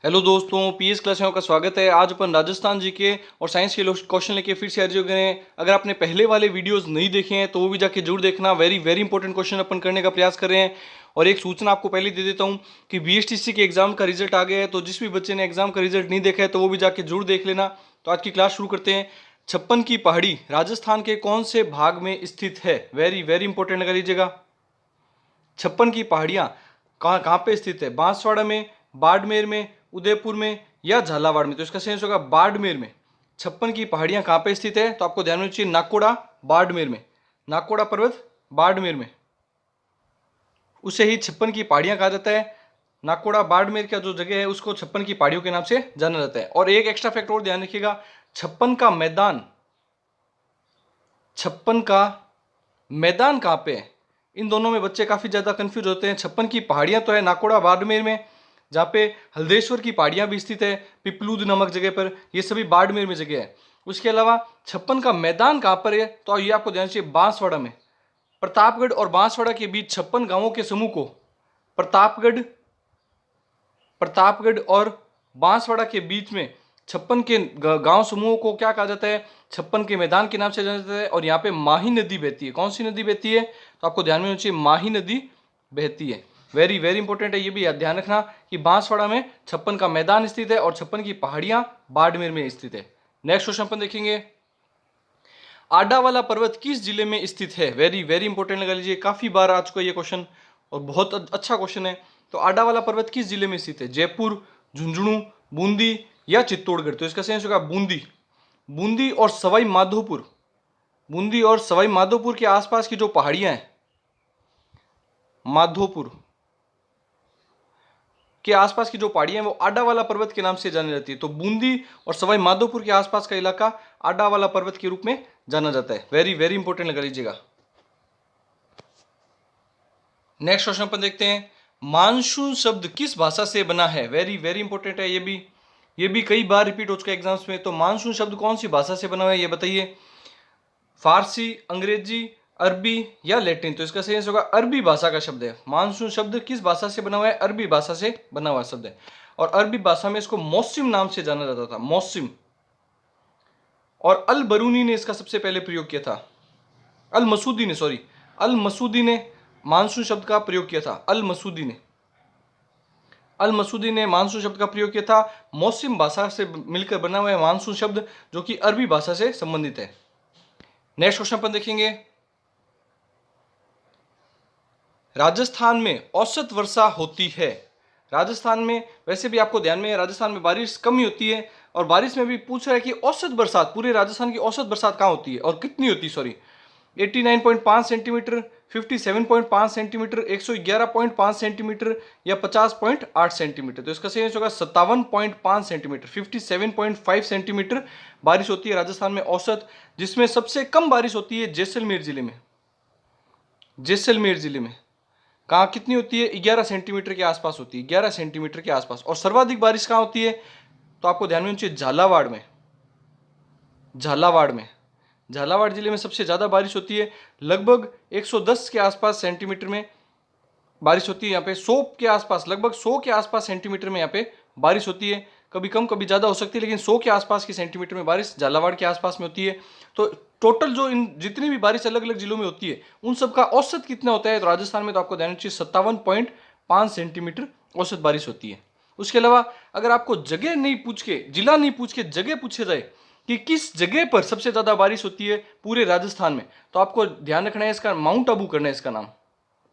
Hello दोस्तों, PS class में आपका स्वागत है। आज अपन राजस्थान जी के और साइंस के क्वेश्चन लेके फिर से हाजिर हो गए हैं। अगर आपने पहले वाले वीडियोस नहीं देखे हैं तो वो भी जाके जरूर देखना। वेरी वेरी इंपॉर्टेंट क्वेश्चन अपन करने का प्रयास कर रहे हैं। और एक सूचना आपको पहले दे देता हूँ कि बीएसटीसी के एग्जाम का रिजल्ट आ गया है, तो जिस भी बच्चे ने एग्जाम का रिजल्ट नहीं देखा है तो वो भी जाके जरूर देख लेना। तो आज की क्लास शुरू करते हैं। छप्पन की पहाड़ी राजस्थान के कौन से भाग में स्थित है? वेरी वेरी इंपॉर्टेंट कर लीजिएगा। छप्पन की पहाड़ियां कहाँ कहाँ पे स्थित है? बांसवाड़ा में, बाड़मेर में, उदयपुर में या झालावाड़ में? तो इसका सही होगा बाड़मेर में। छप्पन की पहाड़ियां कहाँ पे स्थित है? तो आपको ध्यान में चाहिए नाकोड़ा, बाड़मेर में। नाकोड़ा पर्वत बाड़मेर में, उसे ही छप्पन की पहाड़ियां कहा जाता है। नाकोड़ा बाड़मेर का जो जगह है उसको छप्पन की पहाड़ियों के नाम से जाना जाता है। और एक एक्स्ट्रा फैक्ट और ध्यान रखिएगा, छप्पन का मैदान, छप्पन का मैदान कहाँ पे है? इन दोनों में बच्चे काफी ज्यादा कंफ्यूज होते हैं। छप्पन की पहाड़ियां तो है नाकोड़ा बाड़मेर में, जहाँ पे हल्देश्वर की पहाड़ियां भी स्थित है पिपलूद नामक जगह पर, ये सभी बाड़मेर में जगह है। उसके अलावा छप्पन का मैदान कहाँ पर है? तो ये आपको ध्यान चाहिए बांसवाड़ा में। प्रतापगढ़ और बांसवाड़ा के बीच 56 गांवों के समूह को प्रतापगढ़ प्रतापगढ़ और बांसवाड़ा के बीच में 56 के गांव समूहों को क्या कहा जाता है? छप्पन के मैदान के नाम से जाना जाता है। और यहाँ पे माही नदी बहती है। कौन सी नदी बहती है? तो आपको ध्यान में होना चाहिए माही नदी बहती है। वेरी वेरी इंपॉर्टेंट है, ये भी ध्यान रखना कि बांसवाड़ा में छप्पन का मैदान स्थित है और छप्पन की पहाड़ियां बाड़मेर में स्थित है। नेक्स्ट क्वेश्चन अपन देखेंगे, आडा वाला पर्वत किस जिले में स्थित है? वेरी वेरी इंपॉर्टेंट लगा लीजिए, काफी बार आ चुका है ये क्वेश्चन और बहुत अच्छा क्वेश्चन है। तो आडा वाला पर्वत किस जिले में स्थित है? जयपुर, झुंझुनू, बूंदी या चित्तौड़गढ़? तो इसका सही होगा बूंदी। बूंदी और सवाई माधोपुर, बूंदी और सवाई माधोपुर के आसपास की जो पहाड़ियां हैं, माधोपुर के आसपास की जो पहाड़ियां हैं वो आडा वाला पर्वत के नाम से जानी जाती है। तो बूंदी और सवाई माधोपुर के आसपास का इलाका आडा वाला पर्वत के रूप में जाना जाता है। वेरी वेरी इंपॉर्टेंट लगा लीजिएगा। नेक्स्ट क्वेश्चन अपन देखते हैं, मानसून शब्द किस भाषा से बना है? वेरी वेरी इंपॉर्टेंट है, ये भी कई बार रिपीट हो चुका है एग्जाम्स में। तो मानसून शब्द कौन सी भाषा से बना हुआ है ये बताइए। फारसी, अंग्रेजी, अरबी या लैटिन? तो इसका सही आंसर होगा अरबी भाषा का शब्द है। मानसून शब्द किस भाषा से बना हुआ है? अरबी भाषा से बना हुआ शब्द है। और अरबी भाषा में इसको मौसिम नाम से जाना जाता था, मौसिम। और अल बरूनी ने इसका सबसे पहले प्रयोग किया था। अल मसूदी ने, सॉरी, अल मसूदी ने मानसून शब्द का प्रयोग किया था। अल मसूदी ने मानसून शब्द का प्रयोग किया था। मौसिम भाषा से मिलकर बना हुआ है मानसून शब्द, जो कि अरबी भाषा से संबंधित है। नेक्स्ट क्वेश्चन अपन देखेंगे, राजस्थान में औसत वर्षा होती है? राजस्थान में वैसे भी आपको ध्यान में है, राजस्थान में बारिश कम ही होती है। और बारिश में भी पूछ रहा है कि औसत बरसात, पूरे राजस्थान की औसत बरसात कहाँ होती है और कितनी होती है? सॉरी, 89.5 सेंटीमीटर, 57.5 सेंटीमीटर, 111.5 सेंटीमीटर या 50.8 सेंटीमीटर? तो इसका सही आंसर होगा 57.5 सेंटीमीटर, 57.5 सेंटीमीटर बारिश होती है राजस्थान में औसत। जिसमें सबसे कम बारिश होती है जैसलमेर जिले में। जैसलमेर जिले में कहाँ कितनी होती है? 11 सेंटीमीटर के आसपास होती है, 11 सेंटीमीटर के आसपास। और सर्वाधिक बारिश कहाँ होती है? तो आपको ध्यान में होना चाहिए झालावाड़ में। झालावाड़ में, झालावाड़ जिले में सबसे ज्यादा बारिश होती है। लगभग 110 के आसपास सेंटीमीटर में बारिश होती है। यहाँ पे 100 के आसपास, लगभग 100 के आसपास सेंटीमीटर में यहाँ पे बारिश होती है। कभी कम कभी ज्यादा हो सकती है, लेकिन 100 के आसपास की सेंटीमीटर में बारिश झालावाड़ के आसपास में होती है। तो टोटल जो इन जितनी भी बारिश अलग अलग जिलों में होती है उन सब का औसत कितना होता है? तो राजस्थान में तो आपको ध्यान चाहिए 57.5 सेंटीमीटर औसत बारिश होती है। उसके अलावा अगर आपको जगह नहीं पूछ के, जिला नहीं पूछ के जगह पूछे जाए कि किस जगह पर सबसे ज्यादा बारिश होती है पूरे राजस्थान में, तो आपको ध्यान रखना है इसका माउंट आबू करना है इसका नाम,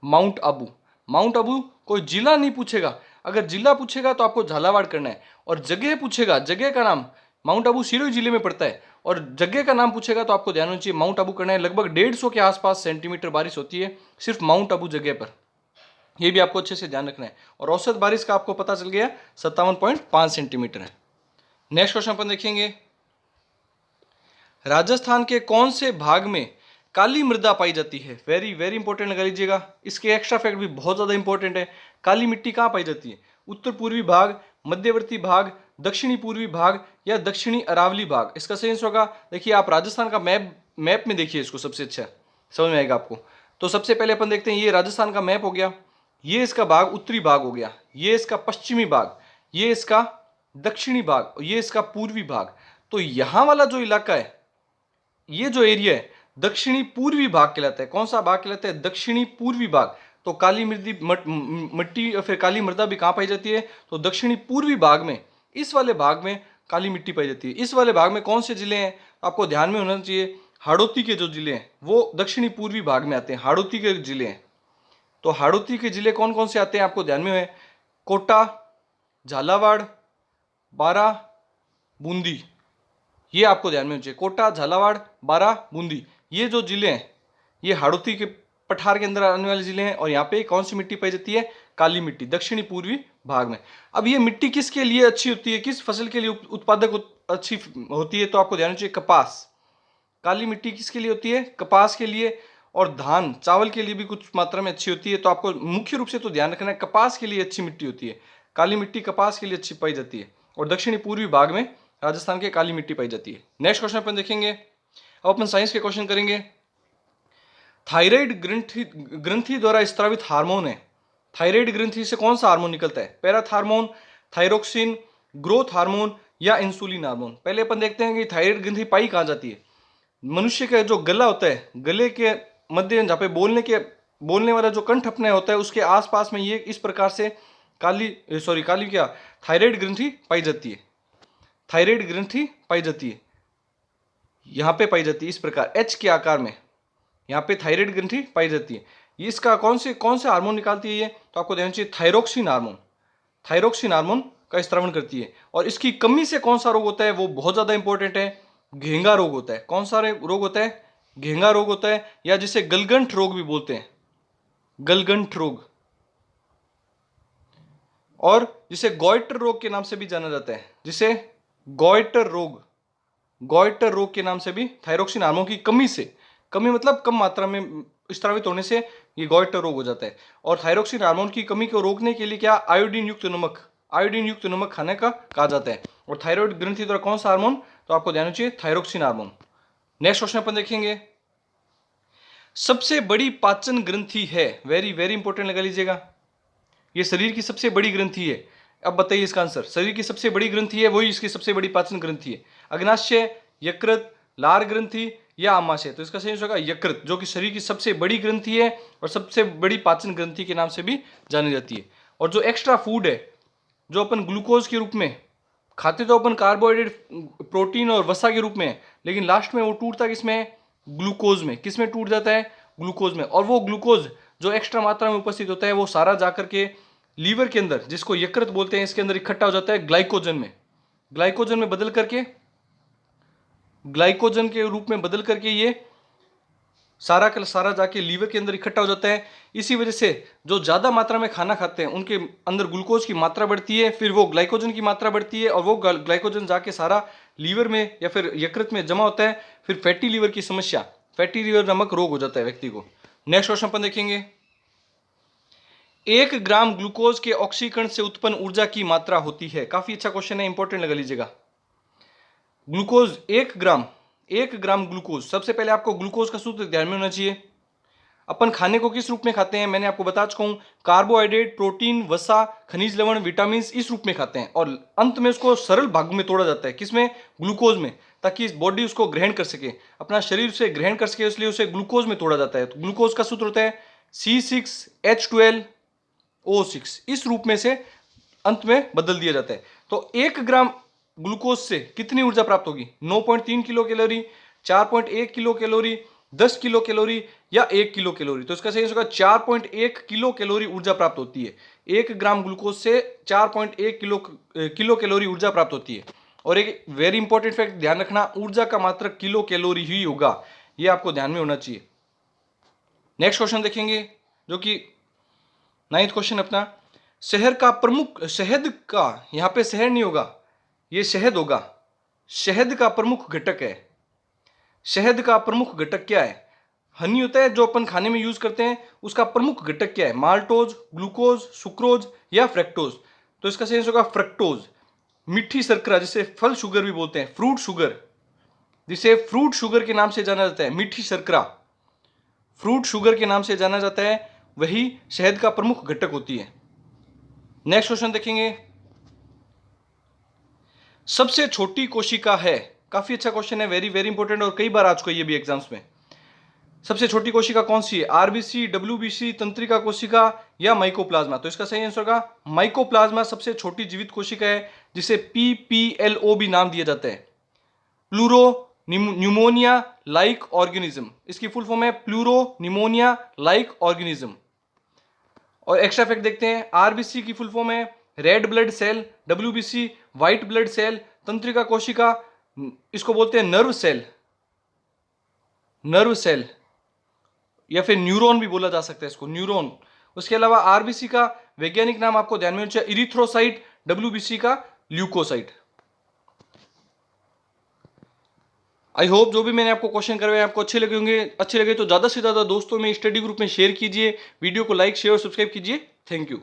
माउंट आबू। माउंट आबू, कोई जिला नहीं पूछेगा। अगर जिला पूछेगा तो आपको झालावाड़ करना है। और जगह पूछेगा, जगह का नाम, माउंट आबू सिरोही जिले में पड़ता है। और जगह का नाम पूछेगा तो आपको ध्यान होना चाहिए माउंट आबू करना है। लगभग 150 के आसपास सेंटीमीटर बारिश होती है सिर्फ माउंट आबू जगह पर। यह भी आपको अच्छे से ध्यान रखना है। और औसत बारिश का आपको पता चल गया 57.5 सेंटीमीटर है। नेक्स्ट क्वेश्चन अपन देखेंगे, राजस्थान के कौन से भाग में काली मृदा पाई जाती है? वेरी वेरी इंपॉर्टेंट लगा लीजिएगा, इसके एक्स्ट्रा फैक्ट भी बहुत ज्यादा इंपॉर्टेंट है। काली मिट्टी कहाँ पाई जाती है? उत्तर पूर्वी भाग, मध्यवर्ती भाग, दक्षिणी पूर्वी भाग या दक्षिणी अरावली भाग? इसका सही आंसर होगा, देखिए आप राजस्थान का मैप में देखिए इसको, सबसे अच्छा समझ में आएगा आपको। तो सबसे पहले अपन देखते हैं, ये राजस्थान का मैप हो गया, ये इसका भाग उत्तरी भाग हो गया, ये इसका पश्चिमी भाग, ये इसका दक्षिणी भाग, ये इसका पूर्वी भाग। तो यहां वाला जो इलाका है, ये जो एरिया है, दक्षिणी पूर्वी भाग कहलाता है। कौन सा भाग कहलाता है? दक्षिणी पूर्वी भाग। तो काली मिट्टी या फिर काली मृदा भी कहां पाई जाती है? तो दक्षिणी पूर्वी भाग में, इस वाले भाग में काली मिट्टी पाई जाती है। इस वाले भाग में कौन से जिले हैं आपको ध्यान में होना चाहिए? हाड़ौती के जो जिले हैं वो दक्षिणी पूर्वी भाग में आते हैं, हाड़ौती के जिले हैं। तो हाड़ौती के जिले कौन कौन से आते हैं आपको ध्यान में है? कोटा, झालावाड़, बारा, बूंदी। ये आपको ध्यान में होना चाहिए। कोटा, झालावाड़, बारा, बूंदी, ये जो जिले हैं ये हाड़ौती के पठार के अंदर आने वाले जिले हैं। और यहाँ पे कौन सी मिट्टी पाई जाती है? काली मिट्टी, दक्षिणी पूर्वी भाग में। अब ये मिट्टी किसके लिए अच्छी होती है, किस फसल के लिए उत्पादक अच्छी होती है? तो आपको ध्यान चाहिए कपास। काली मिट्टी किसके लिए होती है? कपास के लिए। और धान, चावल के लिए भी कुछ मात्रा में अच्छी होती है। तो आपको मुख्य रूप से तो ध्यान रखना है कपास के लिए अच्छी मिट्टी होती है, काली मिट्टी कपास के लिए अच्छी पाई जाती है। और दक्षिणी पूर्वी भाग में राजस्थान के काली मिट्टी पाई जाती है। नेक्स्ट क्वेश्चन अपन देखेंगे। अब अपन साइंस के क्वेश्चन करेंगे। थायराइड ग्रंथि द्वारा स्त्रावित हार्मोन है। थायराइड ग्रंथि से कौन सा हार्मोन निकलता है? पैराथार्मोन, थायरोक्सिन, ग्रोथ हार्मोन या इंसुलिन हार्मोन? पहले अपन देखते हैं कि थायराइड ग्रंथि पाई कहां जाती है। मनुष्य का जो गला होता है, गले के मध्य जहाँ पे बोलने वाला जो कंठ अपने होता है उसके आसपास में ये इस प्रकार से थायराइड ग्रंथि पाई जाती है। थायराइड ग्रंथि पाई जाती है, यहाँ पे पाई जाती है इस प्रकार एच के आकार में। यहाँ पे थायराइड ग्रंथि पाई जाती है। ये इसका कौन से हार्मोन निकालती है ये? तो आपको ध्यान चाहिए थायरोक्सिन हार्मोन। थायरोक्सिन हार्मोन का स्त्रावण करती है। और इसकी कमी से कौन सा रोग होता है? वो बहुत ज्यादा इंपॉर्टेंट है, घेंगा रोग होता है। कौन सा रोग होता है? घेंगा रोग होता है, या जिसे गलगंठ रोग भी बोलते हैं, गलगंठ रोग। और जिसे गॉइटर रोग के नाम से भी जाना जाता है, जिसे गॉइटर रोग के नाम से भी थायरोक्सिन हार्मोन की कमी मतलब कम मात्रा में स्त्रावित होने से ये गॉइटर रोग हो जाता है। और थायरोक्सिन हार्मोन की कमी को रोकने के लिए क्या? आयोडीन युक्त नमक खाने का कहा जाता है। और थायराइड ग्रंथि द्वारा कौन सा हार्मोन? तो आपको ध्यान चाहिए थायरोक्सिन हार्मोन। नेक्स्ट क्वेश्चन अपन देखेंगे। सबसे बड़ी पाचन ग्रंथि है, वेरी वेरी इंपॉर्टेंट लगा लीजिएगा, ये शरीर की सबसे बड़ी ग्रंथि है। अब बताइए इसका आंसर। शरीर की सबसे बड़ी ग्रंथि है, वही इसकी सबसे बड़ी पाचन ग्रंथि है। अग्नाशय, यकृत, लार ग्रंथि या आमाशय? तो इसका सही होगा यकृत, जो कि शरीर की सबसे बड़ी ग्रंथि है और सबसे बड़ी पाचन ग्रंथि के नाम से भी जानी जाती है। और जो एक्स्ट्रा फूड है, जो अपन ग्लूकोज के रूप में खाते, तो अपन कार्बोहाइड्रेट, प्रोटीन और वसा के रूप में है, लेकिन लास्ट में वो टूटता किसमें? ग्लूकोज में। किसमें टूट जाता है? ग्लूकोज में। और वो ग्लूकोज जो एक्स्ट्रा मात्रा में उपस्थित होता है वो सारा जाकर के लीवर के अंदर, जिसको यकृत बोलते हैं, इसके अंदर इकट्ठा हो जाता है ग्लाइकोजन में बदल करके, ग्लाइकोजन के रूप में बदल करके ये सारा का सारा जाके लीवर के अंदर इकट्ठा हो जाता है। इसी वजह से जो ज्यादा मात्रा में खाना खाते हैं उनके अंदर ग्लूकोज की मात्रा बढ़ती है, फिर वो ग्लाइकोजन की मात्रा बढ़ती है, और वो ग्लाइकोजन जाके सारा लीवर में या फिर यकृत में जमा होता है। फिर फैटी लीवर की समस्या, फैटी लीवर नामक रोग हो जाता है व्यक्ति को। नेक्स्ट क्वेश्चन अपन देखेंगे। 1 ग्राम ग्लूकोज के ऑक्सीकरण से उत्पन्न ऊर्जा की मात्रा होती है। काफी अच्छा क्वेश्चन है, इंपॉर्टेंट लगा लीजिएगा। ग्लूकोज 1 ग्राम ग्लूकोज, सबसे पहले आपको ग्लूकोज का सूत्र ध्यान में होना चाहिए। अपन खाने को किस रूप में खाते हैं? मैंने आपको बता चुका हूं, कार्बोहाइड्रेट, प्रोटीन, वसा, खनिज लवण, विटामिन, इस रूप में खाते हैं। और अंत में उसको सरल भागों में तोड़ा जाता है, किसमें? ग्लूकोज में, ताकि बॉडी उसको ग्रहण कर सके, अपना शरीर से ग्रहण कर सके, इसलिए उसे ग्लूकोज में तोड़ा जाता है। तो ग्लूकोज का सूत्र होता है C6H12O6, इस रूप में से अंत में बदल दिया जाता है। तो 1 ग्राम ग्लूकोज से कितनी ऊर्जा प्राप्त होगी? 9.3 kilo calorie, 4.1 kilo calorie, 10 kilo calorie या 1 किलो कैलोरी? तो इसका सही होगा 4.1 किलो कैलोरी ऊर्जा प्राप्त होती है। 1 ग्राम ग्लूकोज से 4.1 किलो कैलोरी ऊर्जा प्राप्त होती है। और एक वेरी इंपॉर्टेंट फैक्ट ध्यान रखना, ऊर्जा का मात्रक किलो कैलोरी ही होगा, यह आपको ध्यान में होना चाहिए। नेक्स्ट क्वेश्चन देखेंगे, जो कि 9th क्वेश्चन अपना। शहद का, यहां पे शहर नहीं होगा, ये शहद होगा। शहद का प्रमुख घटक है। शहद का प्रमुख घटक क्या है? हनी होता है जो अपन खाने में यूज करते हैं, उसका प्रमुख घटक क्या है? माल्टोज, ग्लूकोज, सुक्रोज या फ्रक्टोज? तो इसका सही होगा फ्रक्टोज। मीठी शर्करा, जिसे फल शुगर भी बोलते हैं, फ्रूट शुगर, जिसे फ्रूट शुगर के नाम से जाना जाता है, मीठी शर्करा फ्रूट शुगर के नाम से जाना जाता है, वही शहद का प्रमुख घटक होती है। नेक्स्ट क्वेश्चन देखेंगे। सबसे छोटी कोशिका है? काफी अच्छा क्वेश्चन है, वेरी वेरी इंपॉर्टेंट, और कई बार आ चुका है ये भी एग्जाम्स में। सबसे छोटी कोशिका कौन सी है? आरबीसी, डब्ल्यूबीसी, तंत्रिका कोशिका या माइकोप्लाज्मा? तो इसका सही आंसर होगा माइकोप्लाज्मा सबसे छोटी जीवित कोशिका है, जिसे पीपीएलओ भी नाम दिया जाता है। प्लूरो न्यूमोनिया लाइक ऑर्गेनिज्म, इसकी फुल फॉर्म है प्लूरो न्यूमोनिया लाइक ऑर्गेनिज्म। और एक्स्ट्रा फैक्ट देखते हैं, आरबीसी की फुल फॉर्म है red blood cell, WBC white blood cell, तंत्रिका कोशिका इसको बोलते हैं नर्व सेल, नर्व सेल या फिर न्यूरॉन भी बोला जा सकता है इसको, न्यूरॉन। उसके अलावा आरबीसी का वैज्ञानिक नाम आपको ध्यान में होना चाहिए इरिथ्रोसाइट, डब्ल्यूबीसी का ल्यूकोसाइट। आई होप जो भी मैंने आपको क्वेश्चन करवाए आपको अच्छे लगे होंगे। अच्छे लगे तो ज्यादा से ज्यादा दोस्तों में, स्टडी ग्रुप में शेयर कीजिए, वीडियो को लाइक शेयर और सब्सक्राइब कीजिए। Thank you.